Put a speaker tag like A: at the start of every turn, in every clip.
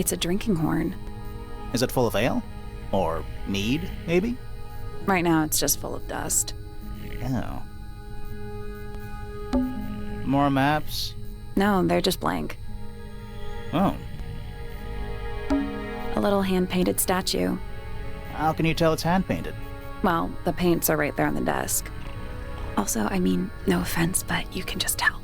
A: It's a drinking horn.
B: Is it full of ale? Or mead, maybe?
A: Right now, it's just full of dust.
B: Oh. More maps?
A: No, they're just blank.
B: Oh.
A: A little hand-painted statue.
B: How can you tell it's hand-painted?
A: Well, the paints are right there on the desk. Also, I mean, no offense, but you can just tell.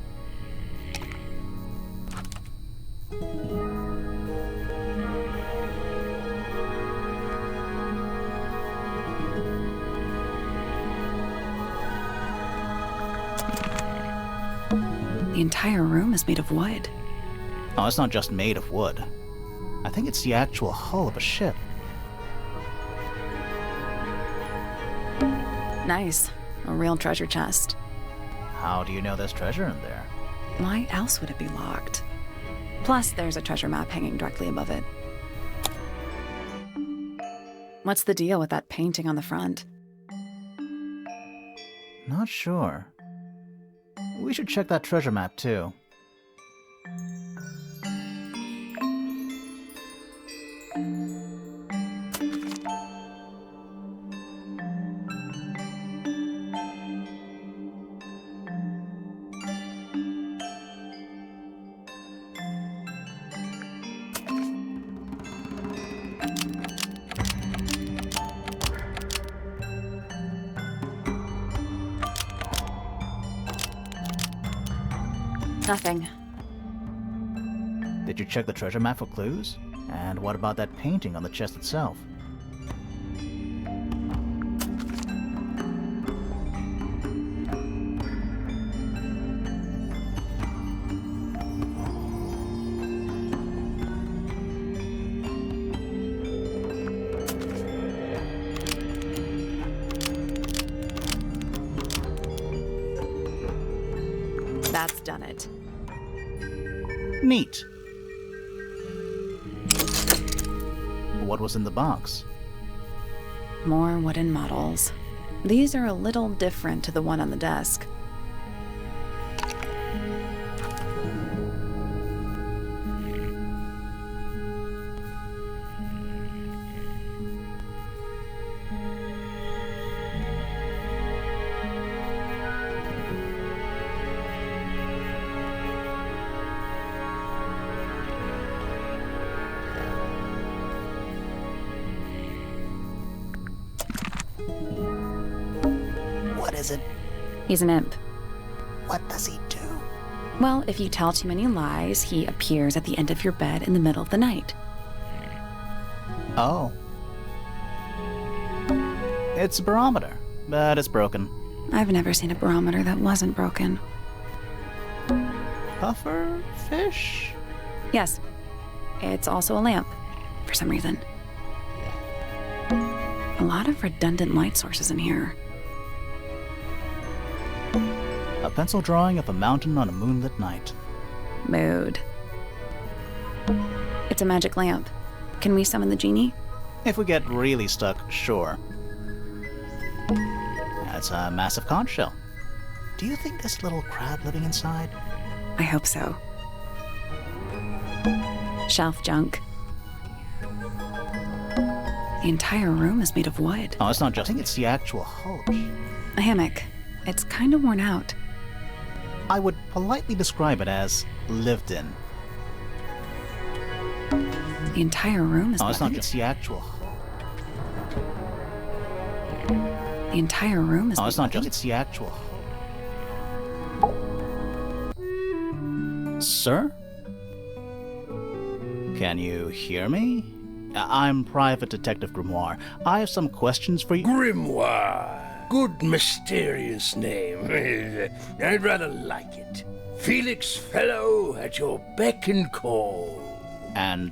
A: The entire room is made of wood.
B: Oh, it's not just made of wood. I think it's the actual hull of a ship.
A: Nice. A real treasure chest.
B: How do you know there's treasure in there?
A: Why else would it be locked? Plus, there's a treasure map hanging directly above it. What's the deal with that painting on the front?
B: Not sure. We should check that treasure map, too.
A: Nothing.
B: Did you check the treasure map for clues? And what about that painting on the chest itself?
A: That's done it.
B: Neat. What was in the box?
A: More wooden models. These are a little different to the one on the desk.
B: What is it?
A: He's an imp.
B: What does he do?
A: Well, if you tell too many lies, he appears at the end of your bed in the middle of the night.
B: Oh. It's a barometer, but it's broken.
A: I've never seen a barometer that wasn't broken.
B: Puffer fish?
A: Yes. It's also a lamp, for some reason. A lot of redundant light sources in here.
B: A pencil drawing of a mountain on a moonlit night.
A: Mood. It's a magic lamp. Can we summon the genie?
B: If we get really stuck, sure. That's a massive conch shell. Do you think there's a little crab living inside?
A: I hope so. Shelf junk. The entire room is made of wood.
B: Oh, it's not just... I think it's the actual hull.
A: A hammock. It's kind of worn out.
B: I would politely describe it as lived in.
A: The entire room is...
B: Oh, it's not just the actual...
A: The entire room is...
B: Oh, it's not just... It's the actual... Sir? Can you hear me? I'm Private Detective Grimoire. I have some questions for you.
C: Grimoire. Good mysterious name. I'd rather like it. Felix Fellow at your beck and call.
B: And,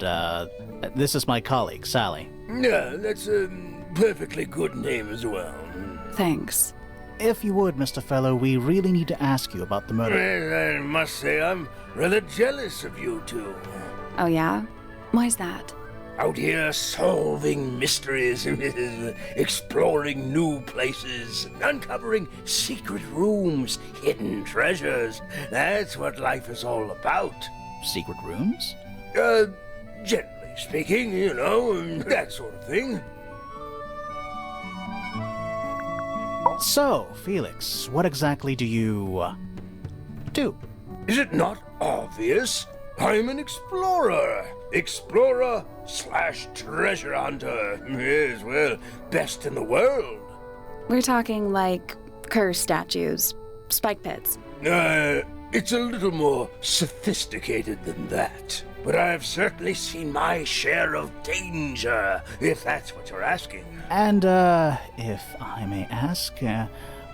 B: this is my colleague, Sally.
C: Yeah, that's a perfectly good name as well.
A: Thanks.
B: If you would, Mr. Fellow, we really need to ask you about the murder.
C: Well, I must say I'm rather jealous of you two.
A: Oh yeah? Why's that?
C: Out here solving mysteries, exploring new places, uncovering secret rooms, hidden treasures. That's what life is all about.
B: Secret rooms?
C: Gently. speaking, you know, that sort of thing.
B: So, Felix, what exactly do you do?
C: Is it not obvious? I'm an explorer. Explorer / treasure hunter. Yes, well, best in the world.
A: We're talking like curse statues, spike pits.
C: It's a little more sophisticated than that. But I've certainly seen my share of danger, if that's what you're asking.
B: And, if I may ask,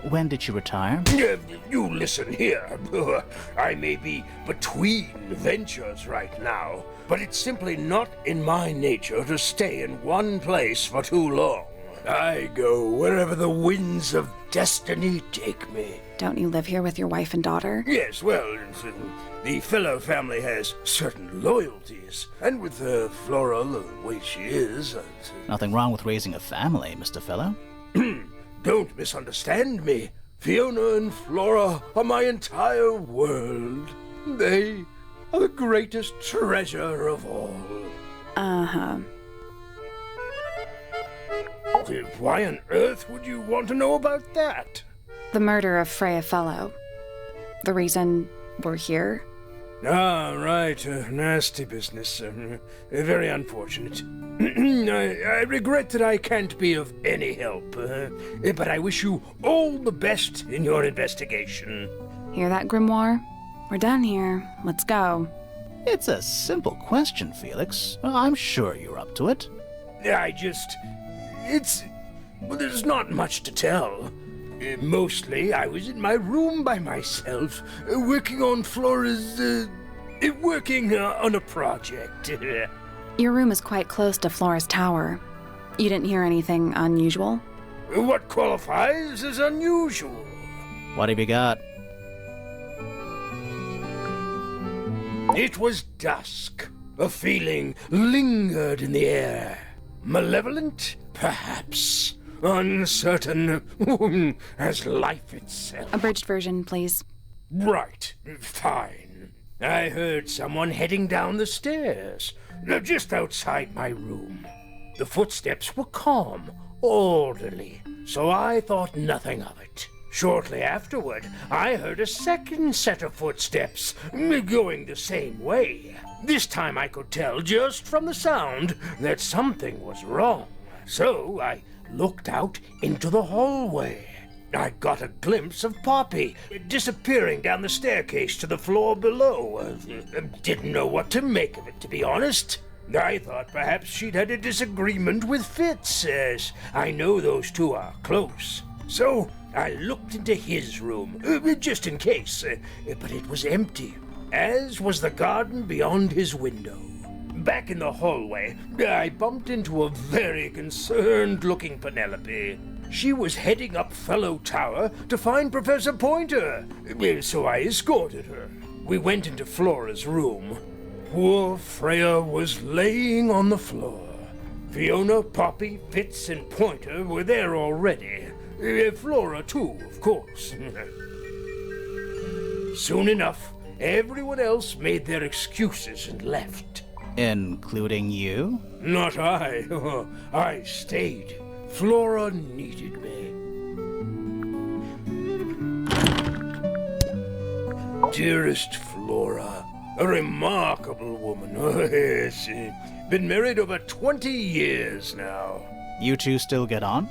B: when did you retire?
C: You listen here. I may be between ventures right now, but it's simply not in my nature to stay in one place for too long. I go wherever the winds of destiny take me.
A: Don't you live here with your wife and daughter?
C: Yes, well, the fellow family has certain loyalties, and with Flora the way she is...
B: Nothing wrong with raising a family, Mr. Fellow.
C: Don't misunderstand me. Fiona and Flora are my entire world. They are the greatest treasure of all.
A: Uh-huh.
C: Why on earth would you want to know about that?
A: The murder of Freya Fellow. The reason we're here?
C: Ah, right. Nasty business. Very unfortunate. I regret that I can't be of any help, but I wish you all the best in your investigation.
A: Hear that, Grimoire? We're done here. Let's go.
B: It's a simple question, Felix. I'm sure you're up to it.
C: Well, there's not much to tell. Mostly, I was in my room by myself, working on Flora's, working on a project.
A: Your room is quite close to Flora's tower. You didn't hear anything unusual?
C: What qualifies as unusual?
B: What have you got?
C: It was dusk. A feeling lingered in the air. Malevolent, perhaps. Uncertain as life itself.
A: Abridged version, please.
C: Right, fine. I heard someone heading down the stairs, just outside my room. The footsteps were calm, orderly, so I thought nothing of it. Shortly afterward, I heard a second set of footsteps, going the same way. This time I could tell just from the sound that something was wrong. So I looked out into the hallway. I got a glimpse of Poppy disappearing down the staircase to the floor below. Didn't know what to make of it, to be honest. I thought perhaps she'd had a disagreement with Fitz, as I know those two are close. So I looked into his room, just in case, but it was empty, as was the garden beyond his window. Back in the hallway, I bumped into a very concerned-looking Penelope. She was heading up Fellow Tower to find Professor Pointer, so I escorted her. We went into Flora's room. Poor Freya was laying on the floor. Fiona, Poppy, Fitz, and Pointer were there already. Flora, too, of course. Soon enough, everyone else made their excuses and left.
B: Including you?
C: Not I. I stayed. Flora needed me. Dearest Flora, a remarkable woman. Yes, been married over 20 years now.
B: You two still get on?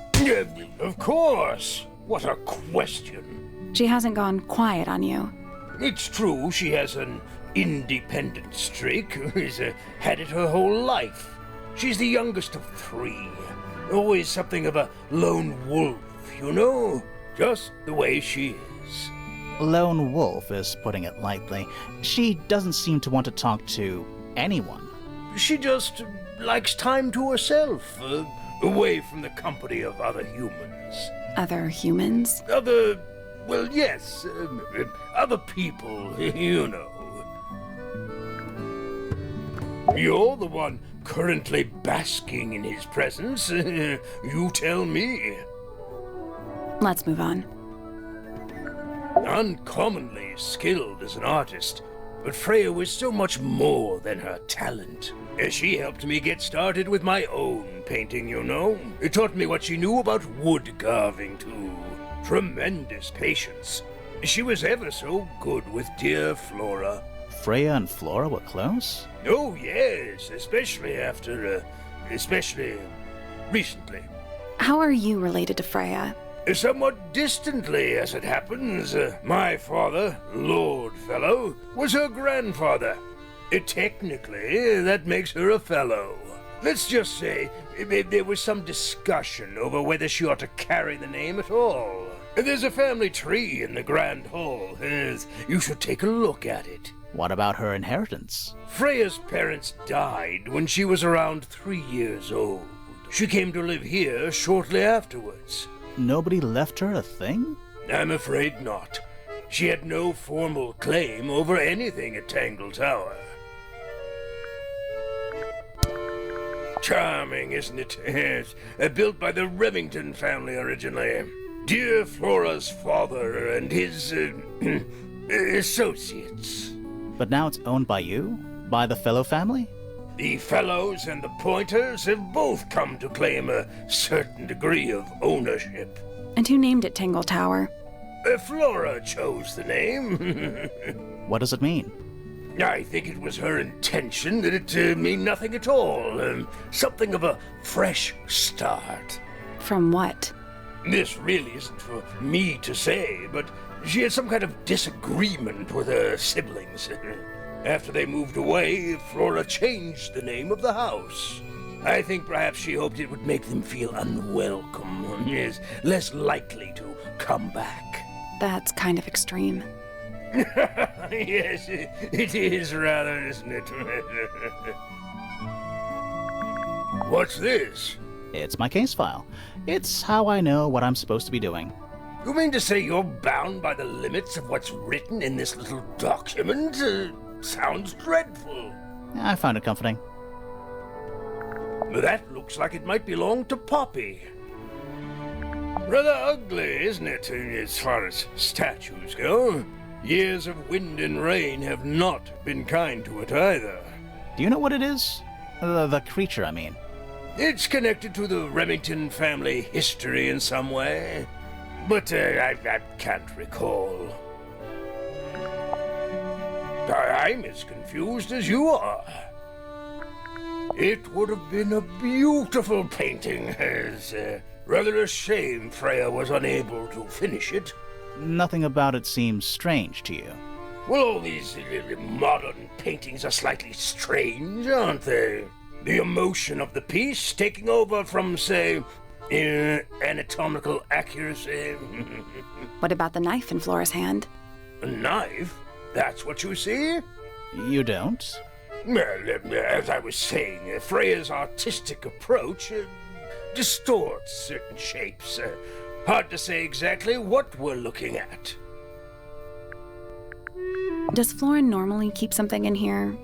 C: Of course. What a question.
A: She hasn't gone quiet on you.
C: It's true she has an independent streak. She's had it her whole life. She's the youngest of 3. Always something of a lone wolf, you know? Just the way she is.
B: Lone wolf is putting it lightly. She doesn't seem to want to talk to anyone.
C: She just likes time to herself, away from the company of other humans.
A: Other humans?
C: Well, yes, other people, you know. You're the one currently basking in his presence. You tell me.
A: Let's move on.
C: Uncommonly skilled as an artist, but Freya was so much more than her talent. She helped me get started with my own painting, you know. It taught me what she knew about wood carving, too. Tremendous patience. She was ever so good with dear Flora.
B: Freya and Flora were close?
C: Oh, yes, especially recently.
A: How are you related to Freya?
C: Somewhat distantly, as it happens. My father, Lord Fellow, was her grandfather. Technically, that makes her a fellow. Let's just say there was some discussion over whether she ought to carry the name at all. There's a family tree in the Grand Hall. You should take a look at it.
B: What about her inheritance?
C: Freya's parents died when she was around 3 years old. She came to live here shortly afterwards.
B: Nobody left her a thing?
C: I'm afraid not. She had no formal claim over anything at Tangle Tower. Charming, isn't it? Yes. Built by the Remington family originally. Dear Flora's father and his associates.
B: But now it's owned by you? By the Fellow family?
C: The Fellows and the Pointers have both come to claim a certain degree of ownership.
A: And who named it Tangle Tower?
C: Flora chose the name.
B: What does it mean?
C: I think it was her intention that it mean nothing at all. Something of a fresh start.
A: From what?
C: This really isn't for me to say, but she had some kind of disagreement with her siblings. After they moved away, Flora changed the name of the house. I think perhaps she hoped it would make them feel unwelcome, yes, less likely to come back.
A: That's kind of extreme.
C: Yes, it is rather, isn't it? What's this?
B: It's my case file. It's how I know what I'm supposed to be doing.
C: You mean to say you're bound by the limits of what's written in this little document? Sounds dreadful.
B: I found it comforting.
C: That looks like it might belong to Poppy. Rather ugly, isn't it, as far as statues go? Years of wind and rain have not been kind to it either.
B: Do you know what it is? The creature, I mean.
C: It's connected to the Remington family history in some way, but I can't recall. I'm as confused as you are. It would have been a beautiful painting. It's rather a shame Freya was unable to finish it.
B: Nothing about it seems strange to you.
C: Well, all these modern paintings are slightly strange, aren't they? The emotion of the piece taking over from, say, anatomical accuracy.
A: What about the knife in Flora's hand?
C: A knife? That's what you see?
B: You don't?
C: Well, as I was saying, Freya's artistic approach distorts certain shapes. Hard to say exactly what we're looking at.
A: Does Flora normally keep something in here?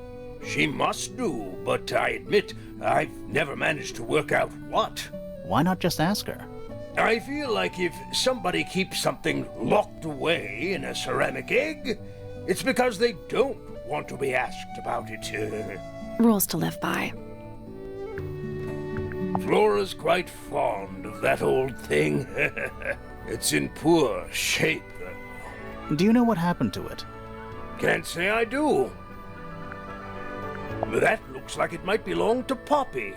C: She must do, but I admit I've never managed to work out what.
B: Why not just ask her?
C: I feel like if somebody keeps something locked away in a ceramic egg, it's because they don't want to be asked about it.
A: Rules to live by.
C: Flora's quite fond of that old thing. It's in poor shape, though.
B: Do you know what happened to it?
C: Can't say I do. That looks like it might belong to Poppy.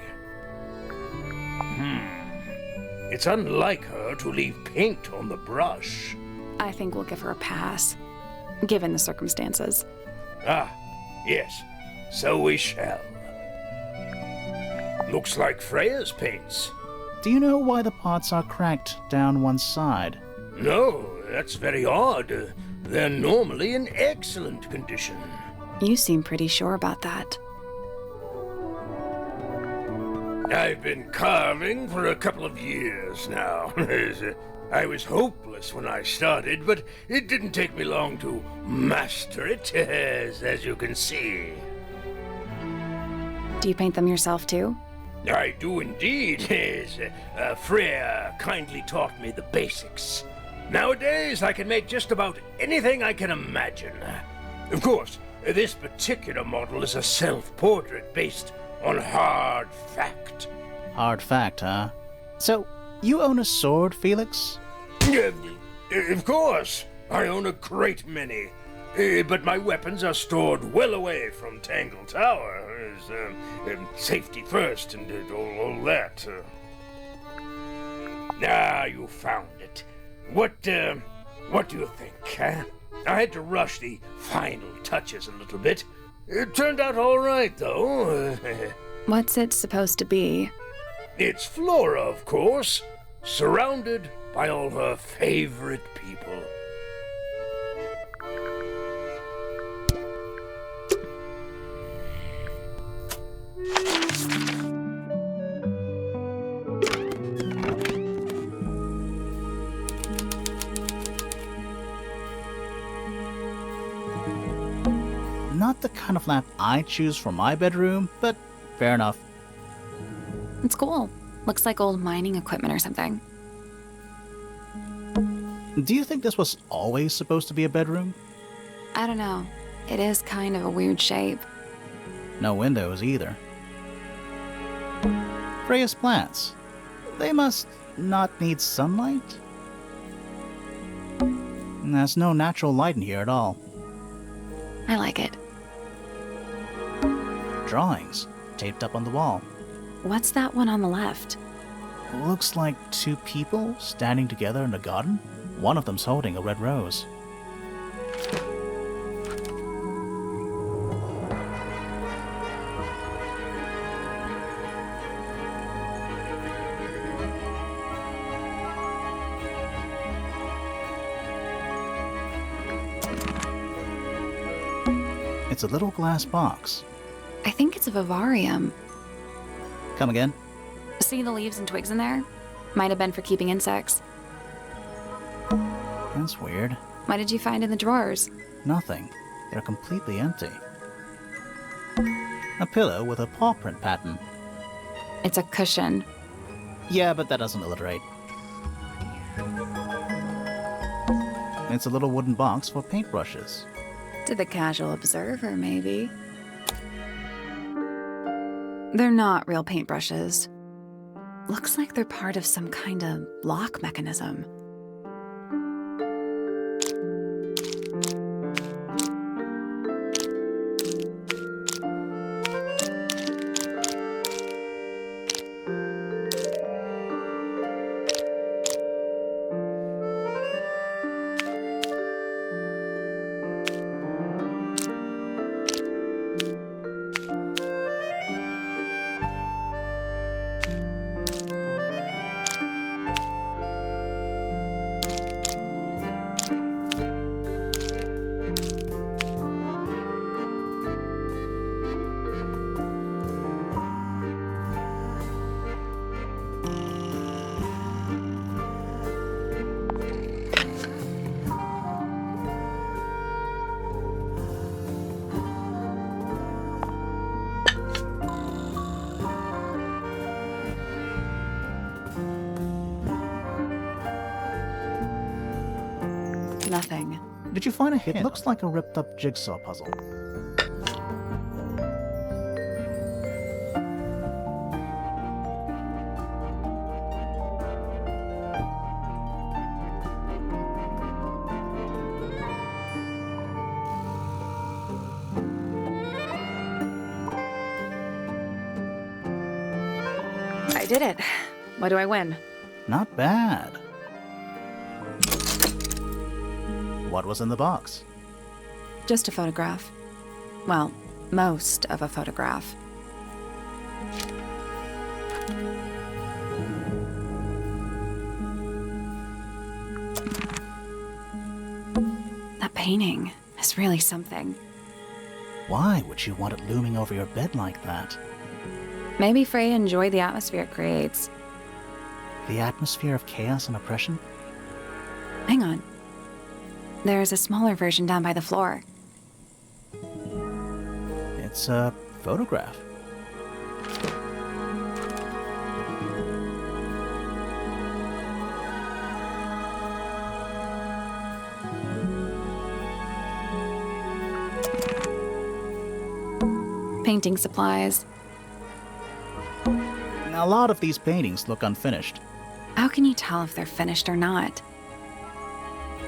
C: It's unlike her to leave paint on the brush.
A: I think we'll give her a pass, given the circumstances.
C: Ah, yes, so we shall. Looks like Freya's paints.
B: Do you know why the pots are cracked down one side?
C: No, that's very odd. They're normally in excellent condition.
A: You seem pretty sure about that.
C: I've been carving for a couple of years now. I was hopeless when I started, but it didn't take me long to master it, as you can see.
A: Do you paint them yourself too?
C: I do indeed. Freya kindly taught me the basics. Nowadays, I can make just about anything I can imagine. Of course, this particular model is a self-portrait based on hard fact.
B: Hard fact, huh? So, you own a sword, Felix?
C: Of course, I own a great many. But my weapons are stored well away from Tangle Tower. Safety first and all that. You found it. What do you think, huh? I had to rush the final touches a little bit. It turned out all right, though.
A: What's it supposed to be?
C: It's Flora, of course, surrounded by all her favorite people.
B: Not the kind of lamp I choose for my bedroom, but fair enough.
A: It's cool. Looks like old mining equipment or something.
B: Do you think this was always supposed to be a bedroom?
A: I don't know. It is kind of a weird shape.
B: No windows either. Freya's plants. They must not need sunlight? There's no natural light in here at all.
A: I like it.
B: Drawings taped up on the wall.
A: What's that one on the left?
B: Looks like two people standing together in a garden. One of them's holding a red rose. It's a little glass box.
A: I think it's a vivarium.
B: Come again?
A: See the leaves and twigs in there? Might have been for keeping insects.
B: That's weird.
A: What did you find in the drawers?
B: Nothing. They're completely empty. A pillow with a paw print pattern.
A: It's a cushion.
B: Yeah, but that doesn't alliterate. It's a little wooden box for paintbrushes.
A: To the casual observer, maybe. They're not real paintbrushes. Looks like they're part of some kind of lock mechanism. Nothing.
B: Did you find a hint? It looks like a ripped-up jigsaw puzzle.
A: I did it. What do I win?
B: Not bad. What was in the box?
A: Just a photograph. Well, most of a photograph. That painting is really something.
B: Why would you want it looming over your bed like that?
A: Maybe Freya enjoyed the atmosphere it creates.
B: The atmosphere of chaos and oppression?
A: Hang on. There's a smaller version down by the floor.
B: It's a photograph.
A: Painting supplies.
B: A lot of these paintings look unfinished.
A: How can you tell if they're finished or not?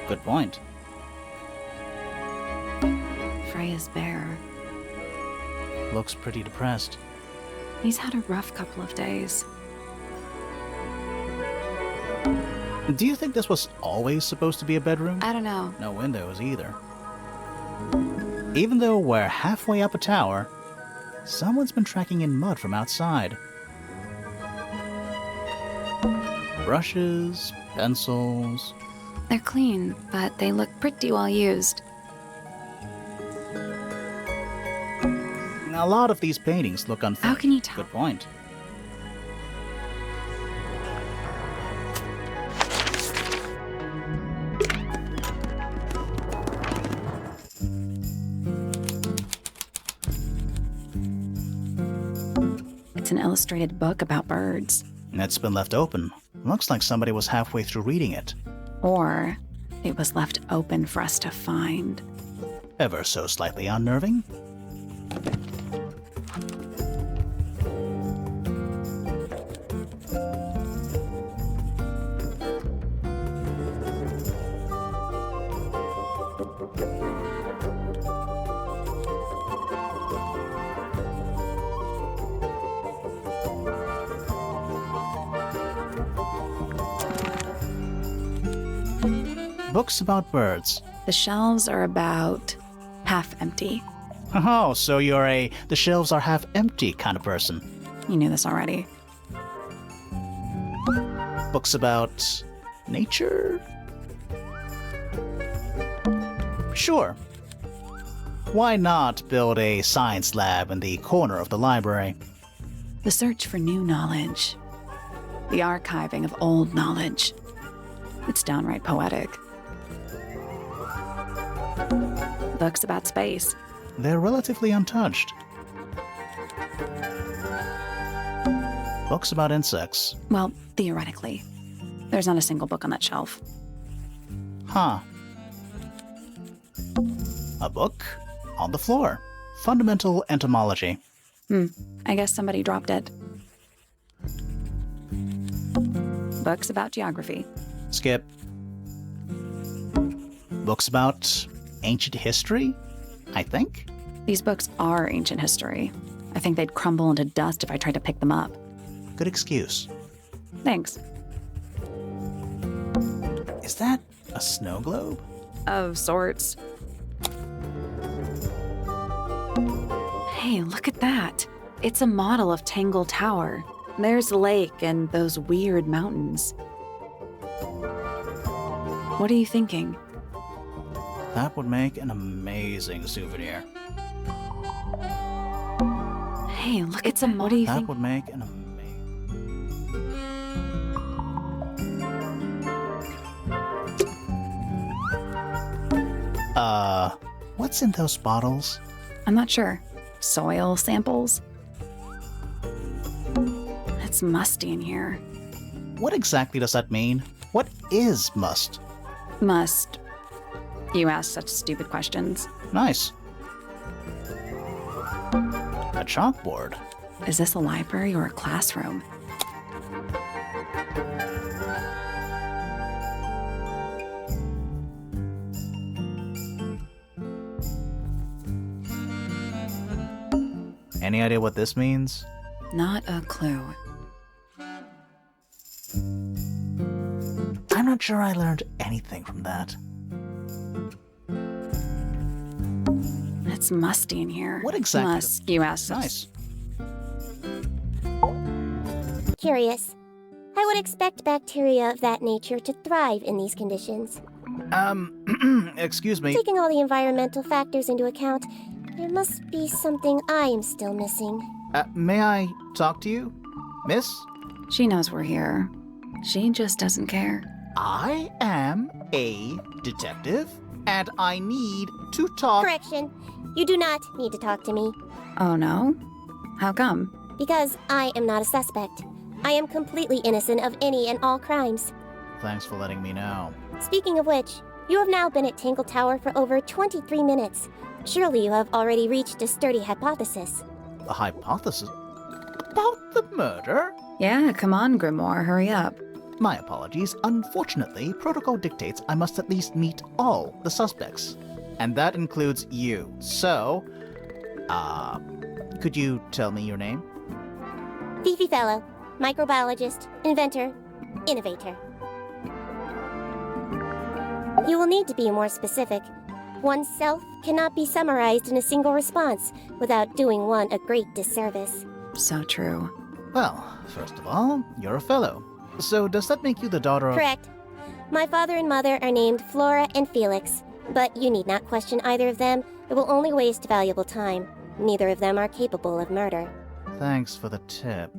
B: Good point.
A: Freya's bear.
B: Looks pretty depressed.
A: He's had a rough couple of days.
B: Do you think this was always supposed to be a bedroom?
A: I don't know.
B: No windows either. Even though we're halfway up a tower, someone's been tracking in mud from outside. Brushes, pencils.
A: They're clean, but they look pretty well used.
B: A lot of these paintings look unfinished.
A: How can you tell?
B: Good point.
A: It's an illustrated book about birds.
B: It's been left open. Looks like somebody was halfway through reading it.
A: Or it was left open for us to find.
B: Ever so slightly unnerving. Books about birds.
A: The shelves are about half empty.
B: Oh, so you're the shelves are half empty kind of person.
A: You knew this already.
B: Books about nature? Sure. Why not build a science lab in the corner of the library?
A: The search for new knowledge. The archiving of old knowledge. It's downright poetic. Books about space.
B: They're relatively untouched. Books about insects.
A: Well, theoretically. There's not a single book on that shelf.
B: Huh. A book on the floor. Fundamental entomology.
A: I guess somebody dropped it. Books about geography.
B: Skip. Books about ancient history, I think?
A: These books are ancient history. I think they'd crumble into dust if I tried to pick them up.
B: Good excuse.
A: Thanks.
B: Is that a snow globe?
A: Of sorts. Hey, look at that. It's a model of Tangle Tower. There's the lake and those weird mountains. What are you thinking?
B: That would make an amazing souvenir.
A: Hey, look at that. What do you
B: That
A: think?
B: would make an what's in those bottles?
A: I'm not sure. Soil samples? It's musty in here.
B: What exactly does that mean? What is must?
A: Must. You ask such stupid questions.
B: Nice. A chalkboard.
A: Is this a library or a classroom?
B: Any idea what this means?
A: Not a clue.
B: I'm not sure I learned anything from that.
A: It's musty in here.
B: What exactly?
A: Must. You ask such
B: Nice.
D: Curious. I would expect bacteria of that nature to thrive in these conditions.
B: Excuse me.
D: Taking all the environmental factors into account, there must be something I am still missing.
B: May I talk to you, miss?
A: She knows we're here. She just doesn't care.
B: I am a detective, and I need to talk.
D: Correction. You do not need to talk to me,
A: Oh no? How come?
D: because I am not a suspect. I am completely innocent of any and all crimes.
B: Thanks for letting me know.
D: Speaking of which, you have now been at Tangle Tower for over 23 minutes. Surely you have already reached a sturdy hypothesis.
B: A hypothesis? About the murder?
A: Yeah, come on, Grimoire, hurry up.
B: My apologies. Unfortunately, protocol dictates I must at least meet all the suspects. And that includes you. So, could you tell me your name?
D: Fifi Fellow, microbiologist, inventor, innovator. You will need to be more specific. Oneself cannot be summarized in a single response without doing one a great disservice.
A: So true.
B: Well, first of all, you're a fellow. So does that make you the daughter of...
D: Correct. My father and mother are named Flora and Felix, but you need not question either of them. It will only waste valuable time. Neither of them are capable of murder.
B: Thanks for the tip.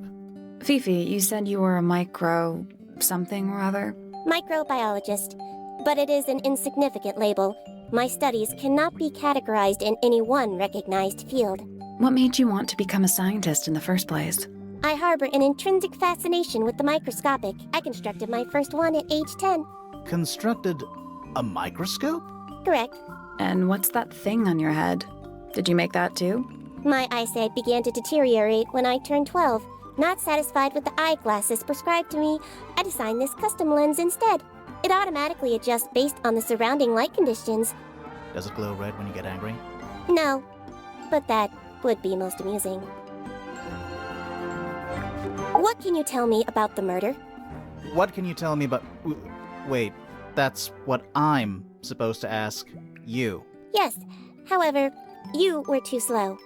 A: Fifi, you said you were a micro... something or other?
D: Microbiologist, but it is an insignificant label. My studies cannot be categorized in any one recognized field.
A: What made you want to become a scientist in the first place?
D: I harbor an intrinsic fascination with the microscopic. I constructed my first one at age 10.
B: Constructed a microscope?
D: Correct.
A: And what's that thing on your head? Did you make that too?
D: My eyesight began to deteriorate when I turned 12. Not satisfied with the eyeglasses prescribed to me, I designed this custom lens instead. It automatically adjusts based on the surrounding light conditions.
B: Does it glow red when you get angry?
D: No, but that would be most amusing. What can you tell me about the murder?
B: What can you tell me about... Wait, that's what I'm supposed to ask you.
D: Yes, however, you were too slow.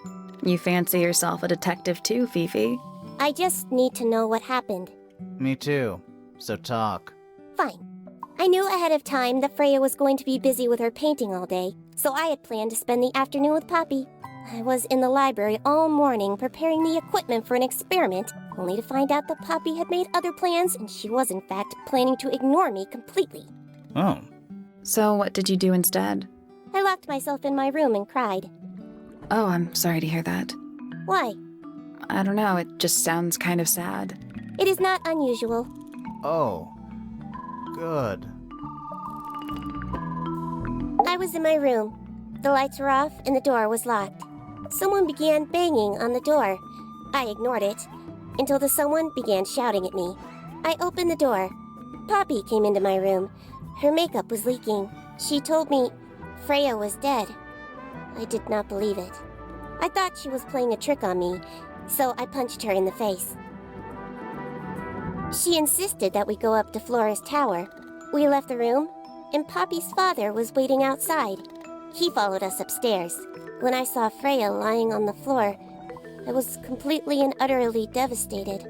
A: You fancy yourself a detective too, Fifi?
D: I just need to know what happened.
B: Me too. So talk.
D: Fine. I knew ahead of time that Freya was going to be busy with her painting all day, so I had planned to spend the afternoon with Poppy. I was in the library all morning preparing the equipment for an experiment, only to find out that Poppy had made other plans and she was in fact planning to ignore me completely.
B: Oh.
A: So what did you do instead?
D: I locked myself in my room and cried.
A: Oh, I'm sorry to hear that.
D: Why?
A: I don't know, it just sounds kind of sad.
D: It is not unusual.
B: Oh. Good.
D: I was in my room. The lights were off and the door was locked. Someone began banging on the door. I ignored it until the someone began shouting at me. I opened the door. Poppy came into my room. Her makeup was leaking. She told me Freya was dead. I did not believe it. I thought she was playing a trick on me, so I punched her in the face. She insisted that we go up to Flora's tower. We left the room, and Poppy's father was waiting outside. He followed us upstairs. When I saw Freya lying on the floor, I was completely and utterly devastated.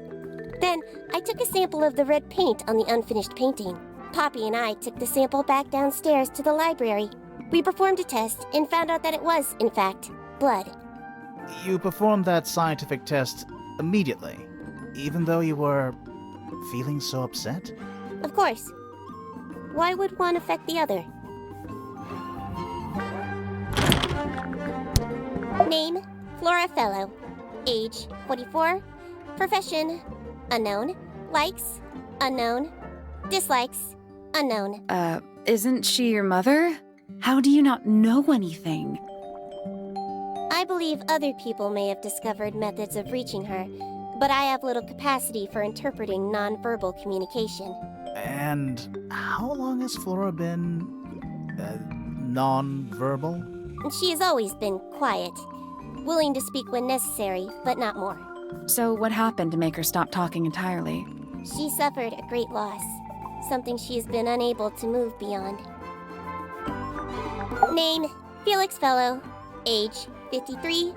D: Then, I took a sample of the red paint on the unfinished painting. Poppy and I took the sample back downstairs to the library. We performed a test and found out that it was, in fact, blood.
B: You performed that scientific test immediately, even though you were feeling so upset?
D: Of course. Why would one affect the other? Name, Flora Fellow. Age, 44. Profession, unknown. Likes, unknown. Dislikes, unknown.
A: Isn't she your mother? How do you not know anything?
D: I believe other people may have discovered methods of reaching her, but I have little capacity for interpreting nonverbal communication.
B: And how long has Flora been... non-verbal?
D: She has always been quiet, willing to speak when necessary, but not more.
A: So what happened to make her stop talking entirely?
D: She suffered a great loss, something she has been unable to move beyond. Name, Felix Fellow. Age, 53.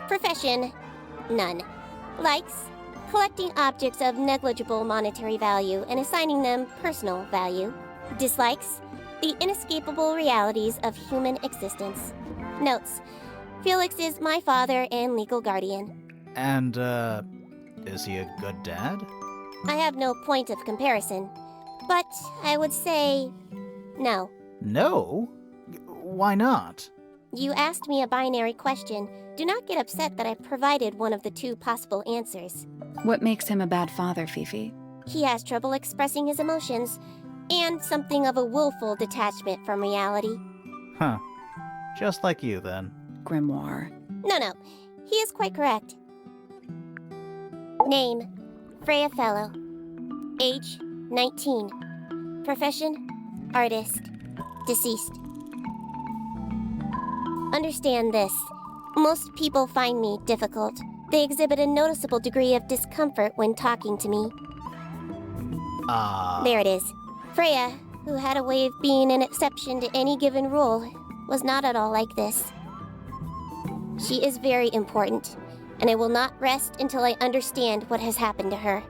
D: Profession, none. Likes, collecting objects of negligible monetary value and assigning them personal value. Dislikes, the inescapable realities of human existence. Notes, Felix is my father and legal guardian.
B: And, is he a good dad?
D: I have no point of comparison, but I would say no.
B: No? Why not?
D: You asked me a binary question. Do not get upset that I provided one of the two possible answers.
A: What makes him a bad father, Fifi?
D: He has trouble expressing his emotions, and something of a willful detachment from reality.
B: Huh. Just like you, then.
A: Grimoire.
D: No, he is quite correct. Name, Freya Fellow. Age, 19. Profession, artist. Deceased. Understand this. Most people find me difficult. They exhibit a noticeable degree of discomfort when talking to me. There it is. Freya, who had a way of being an exception to any given rule, was not at all like this. She is very important, and I will not rest until I understand what has happened to her.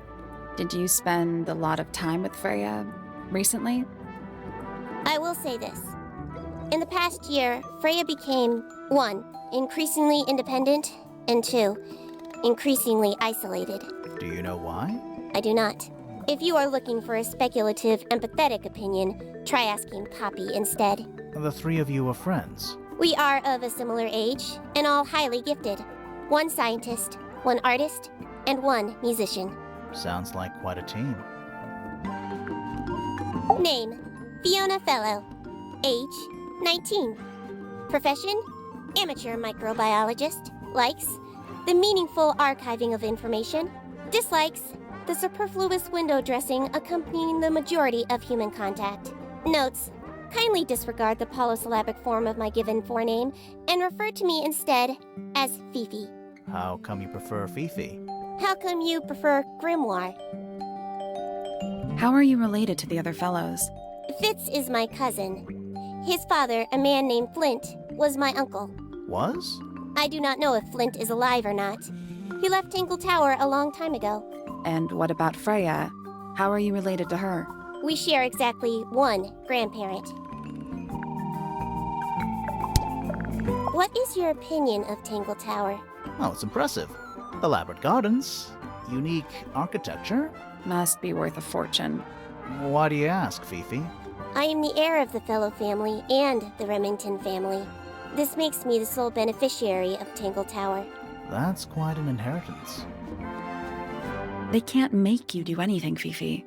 A: Did you spend a lot of time with Freya recently?
D: I will say this. In the past year, Freya became 1. Increasingly independent, and 2. Increasingly isolated.
B: Do you know why?
D: I do not. If you are looking for a speculative, empathetic opinion, try asking Poppy instead.
B: The three of you are friends.
D: We are of a similar age, and all highly gifted. 1 scientist, 1 artist, and 1 musician.
B: Sounds like quite a team.
D: Name, Fiona Fellow. Age, 19. Profession, amateur microbiologist. Likes, the meaningful archiving of information. Dislikes, the superfluous window dressing accompanying the majority of human contact. Notes, kindly disregard the polysyllabic form of my given forename and refer to me instead as Fifi.
B: How come you prefer Fifi?
D: How come you prefer Grimoire?
A: How are you related to the other fellows?
D: Fitz is my cousin. His father, a man named Flint, was my uncle.
B: Was?
D: I do not know if Flint is alive or not. He left Tangle Tower a long time ago.
A: And what about Freya? How are you related to her?
D: We share exactly 1 grandparent. What is your opinion of Tangle Tower?
B: Oh, it's impressive. Elaborate gardens, unique architecture.
A: Must be worth a fortune.
B: Why do you ask, Fifi?
D: I am the heir of the Fellow family and the Remington family. This makes me the sole beneficiary of Tangle Tower.
B: That's quite an inheritance.
A: They can't make you do anything, Fifi.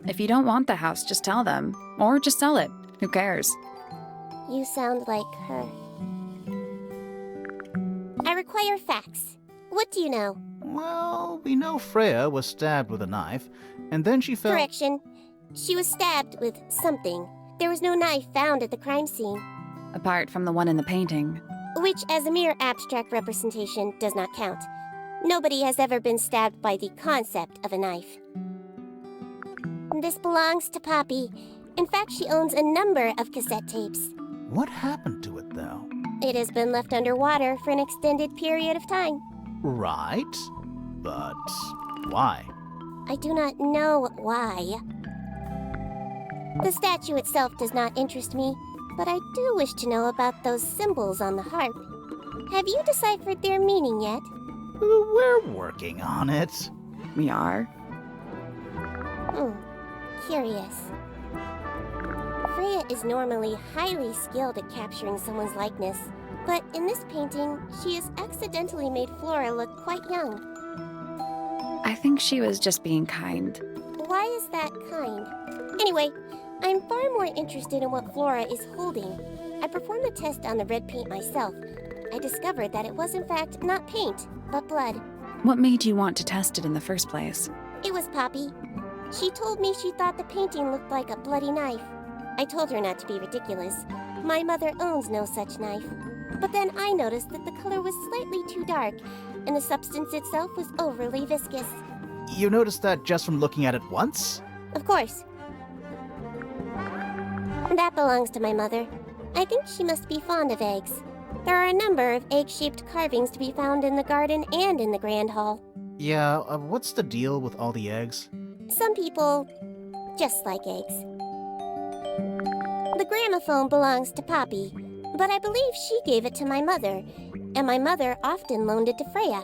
A: If you don't want the house, just tell them. Or just sell it. Who cares?
D: You sound like her. I require facts. What do you know?
B: Well, we know Freya was stabbed with a knife, and then she fell—
D: Correction. She was stabbed with something. There was no knife found at the crime scene.
A: Apart from the one in the painting.
D: Which, as a mere abstract representation, does not count. Nobody has ever been stabbed by the concept of a knife. This belongs to Poppy. In fact, she owns a number of cassette tapes.
B: What happened to it, though?
D: It has been left underwater for an extended period of time.
B: Right. But why?
D: I do not know why. The statue itself does not interest me, but I do wish to know about those symbols on the harp. Have you deciphered their meaning yet?
B: We're working on it.
A: We are?
D: Curious. Freya is normally highly skilled at capturing someone's likeness, but in this painting, she has accidentally made Flora look quite young.
A: I think she was just being kind.
D: Why is that kind? Anyway, I'm far more interested in what Flora is holding. I performed the test on the red paint myself. I discovered that it was in fact not paint, but blood.
A: What made you want to test it in the first place?
D: It was Poppy. She told me she thought the painting looked like a bloody knife. I told her not to be ridiculous. My mother owns no such knife. But then I noticed that the color was slightly too dark, and the substance itself was overly viscous.
B: You noticed that just from looking at it once?
D: Of course. That belongs to my mother. I think she must be fond of eggs. There are a number of egg-shaped carvings to be found in the garden and in the Grand Hall.
B: Yeah, what's the deal with all the eggs?
D: Some people just like eggs. The gramophone belongs to Poppy, but I believe she gave it to my mother, and my mother often loaned it to Freya.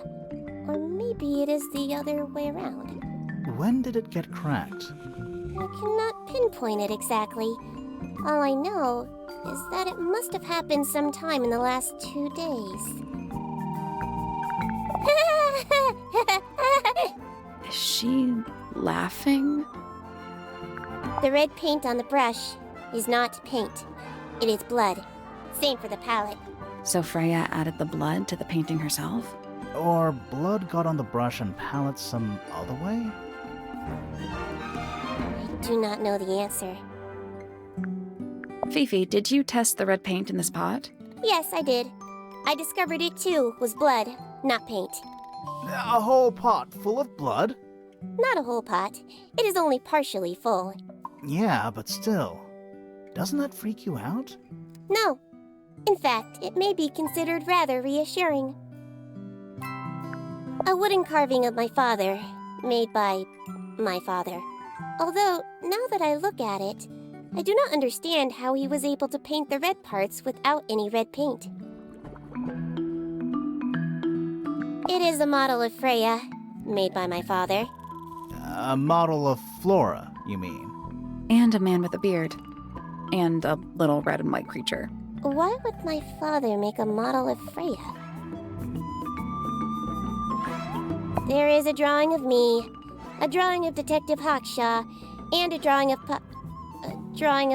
D: Or maybe it is the other way around.
B: When did it get cracked?
D: I cannot pinpoint it exactly. All I know is that it must have happened sometime in the last 2 days.
A: Is she laughing?
D: The red paint on the brush is not paint. It is blood. Same for the palette.
A: So Freya added the blood to the painting herself?
B: Or blood got on the brush and palette some other way?
D: I do not know the answer.
A: Fifi, did you test the red paint in this pot?
D: Yes, I did. I discovered it too was blood, not paint.
B: A whole pot full of blood?
D: Not a whole pot. It is only partially full.
B: Yeah, but still. Doesn't that freak you out?
D: No. In fact, it may be considered rather reassuring. A wooden carving of my father, made by my father. Although, now that I look at it, I do not understand how he was able to paint the red parts without any red paint. It is a model of Freya, made by my father.
B: A model of Flora, you mean?
A: And a man with a beard. And a little red and white creature.
D: Why would my father make a model of Freya? There is a drawing of me, a drawing of Detective Hawkshaw, and a drawing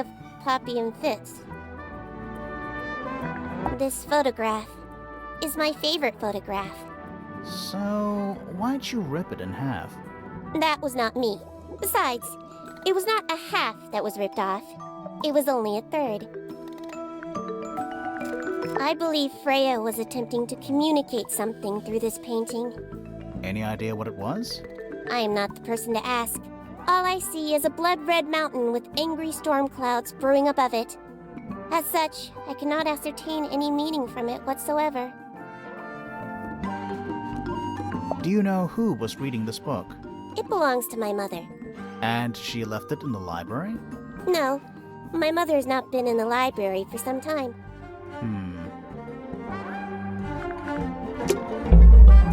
D: of Poppy and Fitz. This photograph is my favorite photograph.
B: So, why'd you rip it in half?
D: That was not me. Besides, it was not a half that was ripped off. It was only a third. I believe Freya was attempting to communicate something through this painting.
B: Any idea what it was?
D: I am not the person to ask. All I see is a blood-red mountain with angry storm clouds brewing above it. As such, I cannot ascertain any meaning from it whatsoever.
B: Do you know who was reading this book?
D: It belongs to my mother.
B: And she left it in the library?
D: No, my mother has not been in the library for some time.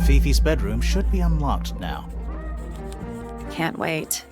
B: Fifi's bedroom should be unlocked now.
A: Can't wait.